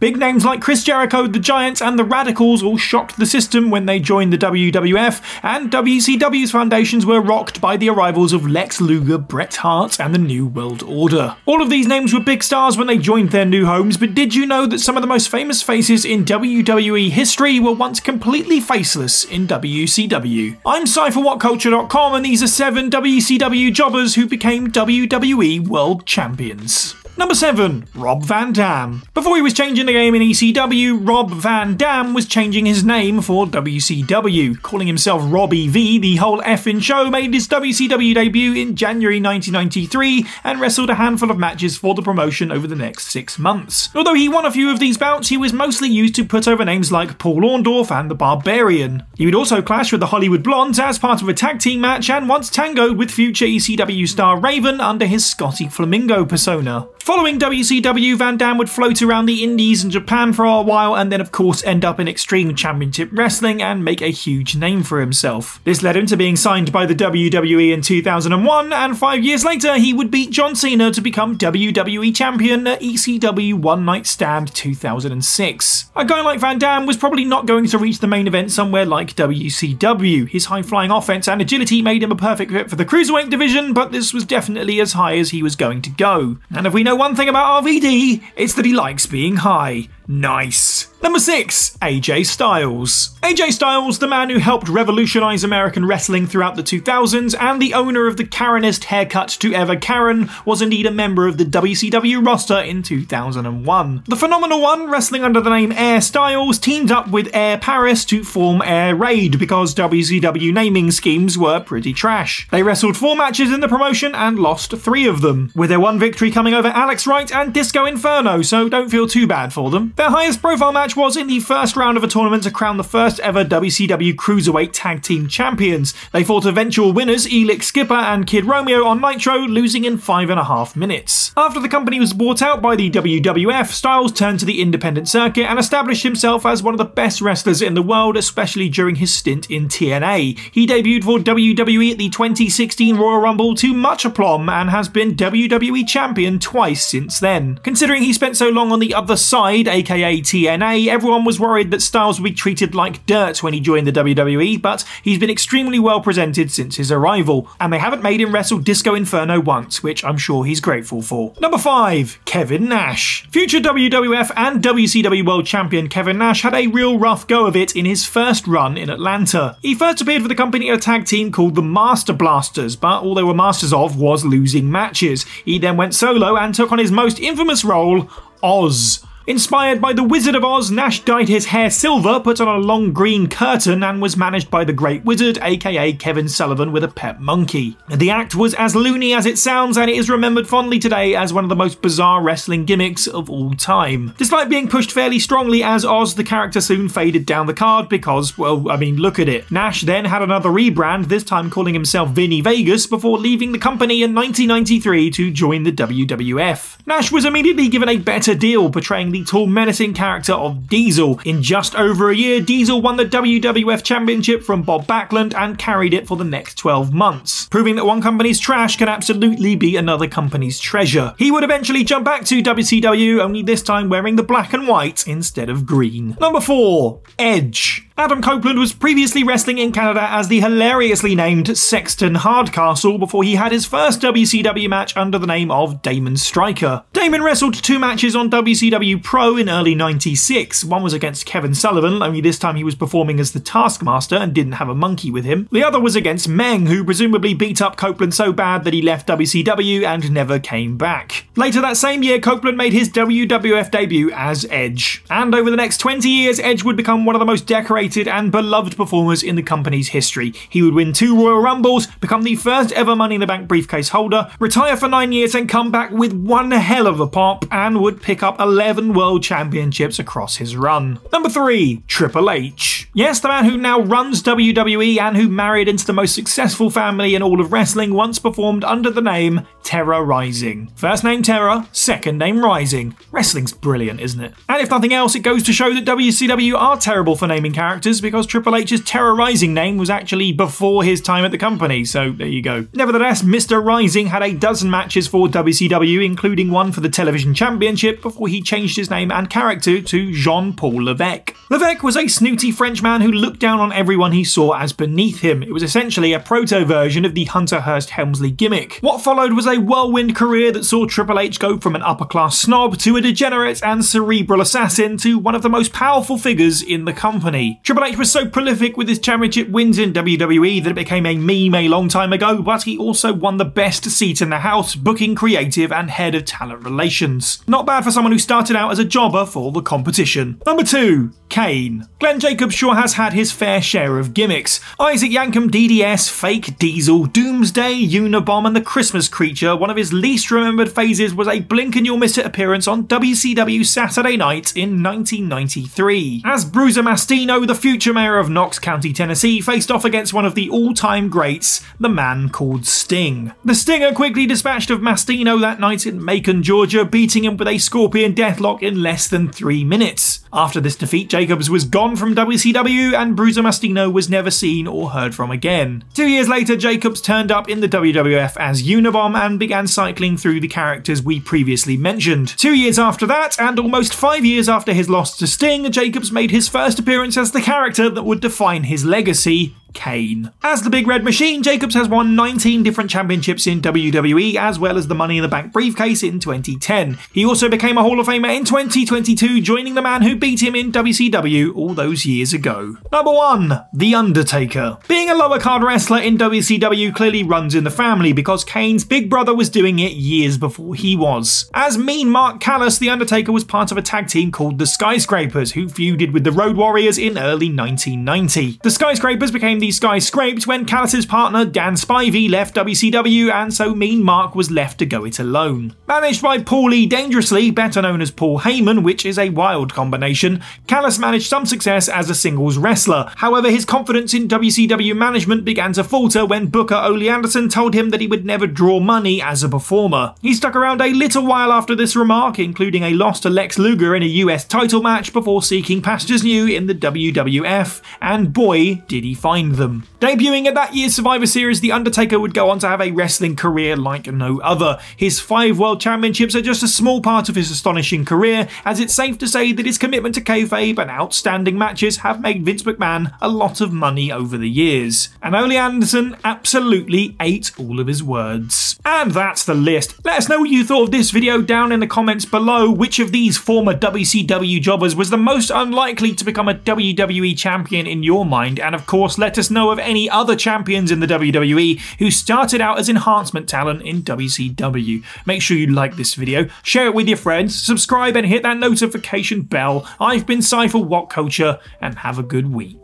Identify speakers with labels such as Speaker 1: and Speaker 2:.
Speaker 1: Big names like Chris Jericho, the Giants, and the Radicals all shocked the system when they joined the WWF, and WCW's foundations were rocked by the arrivals of Lex Luger, Bret Hart, and the New World Order. All of these names were big stars when they joined their new homes, but did you know that some of the most famous faces in WWE history were once completely faceless in WCW? I'm Cy for WhatCulture.com, and these are 7 WCW jobbers who became WWE World Champions. Number 7. Rob Van Dam. Before he was changing the game in ECW, Rob Van Dam was changing his name for WCW. Calling himself Robbie V the whole effing show, made his WCW debut in January 1993 and wrestled a handful of matches for the promotion over the next 6 months. Although he won a few of these bouts, he was mostly used to put over names like Paul Orndorff and the Barbarian. He would also clash with the Hollywood Blondes as part of a tag team match and once tangoed with future ECW star Raven under his Scotty Flamingo persona. Following WCW, Van Dam would float around the Indies and Japan for a while and then of course end up in Extreme Championship Wrestling and make a huge name for himself. This led him to being signed by the WWE in 2001, and 5 years later he would beat John Cena to become WWE Champion at ECW One Night Stand 2006. A guy like Van Dam was probably not going to reach the main event somewhere like WCW. His high-flying offense and agility made him a perfect fit for the Cruiserweight division, but this was definitely as high as he was going to go. And if we know one thing about RVD, it's that he likes being high. Nice. Number 6. AJ Styles. AJ Styles, the man who helped revolutionize American wrestling throughout the 2000s and the owner of the Karenest haircut to ever Karen, was indeed a member of the WCW roster in 2001. The Phenomenal One, wrestling under the name Air Styles, teamed up with Air Paris to form Air Raid because WCW naming schemes were pretty trash. They wrestled 4 matches in the promotion and lost 3 of them, with their one victory coming over Alex Wright and Disco Inferno, so don't feel too bad for them. Their highest profile match was in the first round of a tournament to crown the first ever WCW Cruiserweight Tag Team Champions. They fought eventual winners Elix Skipper and Kid Romeo on Nitro, losing in 5.5 minutes. After the company was bought out by the WWF, Styles turned to the independent circuit and established himself as one of the best wrestlers in the world, especially during his stint in TNA. He debuted for WWE at the 2016 Royal Rumble to much aplomb and has been WWE Champion twice since then. Considering he spent so long on the other side, aka TNA, everyone was worried that Styles would be treated like dirt when he joined the WWE, but he's been extremely well presented since his arrival, and they haven't made him wrestle Disco Inferno once, which I'm sure he's grateful for. Number 5. Kevin Nash. Future WWF and WCW World Champion Kevin Nash had a real rough go of it in his first run in Atlanta. He first appeared for the company in a tag team called the Master Blasters, but all they were masters of was losing matches. He then went solo and took on his most infamous role, Oz. Inspired by the Wizard of Oz, Nash dyed his hair silver, put on a long green curtain, and was managed by the Great Wizard, aka Kevin Sullivan, with a pet monkey. The act was as loony as it sounds, and it is remembered fondly today as one of the most bizarre wrestling gimmicks of all time. Despite being pushed fairly strongly as Oz, the character soon faded down the card because, well, I mean, look at it. Nash then had another rebrand, this time calling himself Vinny Vegas, before leaving the company in 1993 to join the WWF. Nash was immediately given a better deal, portraying the tall, menacing character of Diesel. In just over a year, Diesel won the WWF Championship from Bob Backlund and carried it for the next 12 months, proving that one company's trash can absolutely be another company's treasure. He would eventually jump back to WCW, only this time wearing the black and white instead of green. Number 4. Edge. Adam Copeland was previously wrestling in Canada as the hilariously named Sexton Hardcastle before he had his first WCW match under the name of Damon Stryker. Damon wrestled 2 matches on WCW Pro in early '96. One was against Kevin Sullivan, only this time he was performing as the Taskmaster and didn't have a monkey with him. The other was against Meng, who presumably beat up Copeland so bad that he left WCW and never came back. Later that same year, Copeland made his WWF debut as Edge. And over the next 20 years, Edge would become one of the most decorated and beloved performers in the company's history. He would win 2 Royal Rumbles, become the first ever Money in the Bank briefcase holder, retire for 9 years and come back with one hell of a pop, and would pick up 11 World Championships across his run. Number 3. Triple H. Yes, the man who now runs WWE and who married into the most successful family in all of wrestling once performed under the name Terror Rising. First name Terror, second name Rising. Wrestling's brilliant, isn't it? And if nothing else, it goes to show that WCW are terrible for naming characters, because Triple H's Terror Rising name was actually before his time at the company, so there you go. Nevertheless, Mr. Rising had a dozen matches for WCW, including one for the television championship, before he changed his name and character to Jean-Paul Levesque. Levesque was a snooty Frenchman who looked down on everyone he saw as beneath him. It was essentially a proto-version of the Hunter Hearst Helmsley gimmick. What followed was a whirlwind career that saw Triple H go from an upper-class snob to a degenerate and cerebral assassin to one of the most powerful figures in the company. Triple H was so prolific with his championship wins in WWE that it became a meme a long time ago, but he also won the best seat in the house, booking, creative and head of talent relations. Not bad for someone who started out as a jobber for the competition. Number 2. KANE. Glenn Jacobs sure has had his fair share of gimmicks. Isaac Yankem DDS, Fake Diesel, Doomsday, Unabomb and the Christmas Creature. One of his least remembered phases was a blink and you'll miss it appearance on WCW Saturday Night in 1993. As Bruiser Mastino, the future mayor of Knox County, Tennessee, faced off against one of the all-time greats, the man called Sting. The Stinger quickly dispatched of Mastino that night in Macon, Georgia, beating him with a Scorpion Deathlock in less than 3 minutes. After this defeat, Jacobs was gone from WCW and Bruiser Mastino was never seen or heard from again. 2 years later, Jacobs turned up in the WWF as Unabomb and began cycling through the characters we previously mentioned. 2 years after that, and almost 5 years after his loss to Sting, Jacobs made his first appearance as the character that would define his legacy, KANE. As the Big Red Machine, Jacobs has won 19 different championships in WWE, as well as the Money in the Bank briefcase in 2010. He also became a Hall of Famer in 2022, joining the man who beat him in WCW all those years ago. Number 1. The Undertaker. Being a lower card wrestler in WCW clearly runs in the family, because Kane's big brother was doing it years before he was. As Mean Mark Callis, The Undertaker was part of a tag team called the Skyscrapers, who feuded with the Road Warriors in early 1990. The Skyscrapers became the Sky Scraped when Callis' partner Dan Spivey left WCW, and so Mean Mark was left to go it alone. Managed by Paulie Dangerously, better known as Paul Heyman, which is a wild combination, Callis managed some success as a singles wrestler. However, his confidence in WCW management began to falter when Booker Ole Anderson told him that he would never draw money as a performer. He stuck around a little while after this remark, including a loss to Lex Luger in a US title match before seeking pastures new in the WWF, and boy did he find them. Debuting at that year's Survivor Series, The Undertaker would go on to have a wrestling career like no other. His 5 World Championships are just a small part of his astonishing career, as it's safe to say that his commitment to kayfabe and outstanding matches have made Vince McMahon a lot of money over the years. And Ole Anderson absolutely ate all of his words. And that's the list. Let us know what you thought of this video down in the comments below. Which of these former WCW jobbers was the most unlikely to become a WWE champion in your mind? And of course, let us know of any other champions in the WWE who started out as enhancement talent in WCW. Make sure you like this video, share it with your friends, subscribe and hit that notification bell. I've been Cypher What Culture, and have a good week.